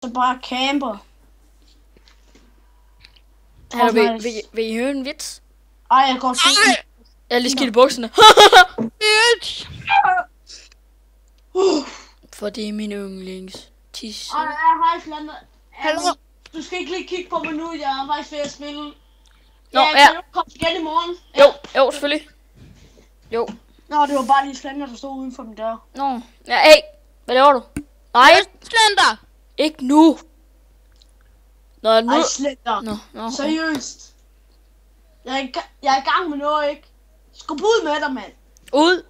så bare camper. Hallo, vil I høre en vits? Ej, jeg går så. Jeg er lige skidt i bukserne. Bitch! For det er min yndlings. Tis. Ej, jeg har ikke landet. Hallo? Du skal ikke lige kigge på mig nu, jeg er faktisk ved at spille. Nå, Ja, ja. kan du komme igen i morgen? Jo, selvfølgelig. Jo. Nå, det var bare lige Slender, der stod uden for min dør. Nå. Ja, hey. Hvad laver du? Nej, Slender! ikke nu. Nå, nu. Ej, Slender. Nå. Seriøst. Jeg er i gang med noget, ikke? Skub ud med dig, mand. Ud.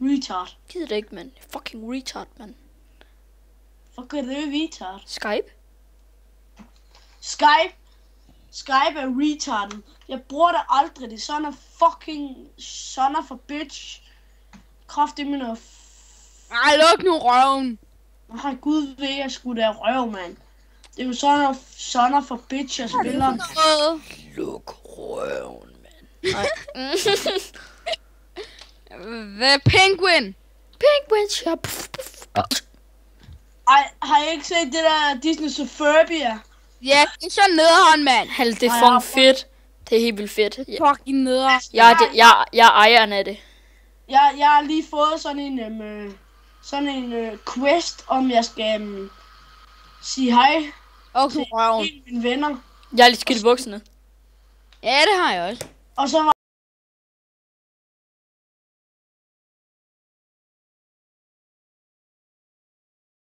Retard. Gider det ikke, mand. Fucking retard, mand. Fuck er det retard? Skype? Skype er retarden. Jeg bruger det aldrig. Det er sådan en fucking son of a bitch. Kraft i min og... Ej, luk nu røven. Ej, gud ved, jeg skulle da røv, mand. Det er jo sådan en son of a bitch, jeg spiller. Luk røven, mand. Nej. Hvad er Penguin? Penguins, ja. Ej, har I ikke set det der Disney Suburbia? Ja, det er så nederen, mand. Hal, det er fucking fedt. Det er helt vildt fedt. Fucking nederen. Jeg er ejeren af det. Jeg har lige fået sådan en quest, om jeg skal sige hej Okay, til røven. en af mine venner. Jeg er lige skidt i bukserne. Ja, det har jeg også. Og så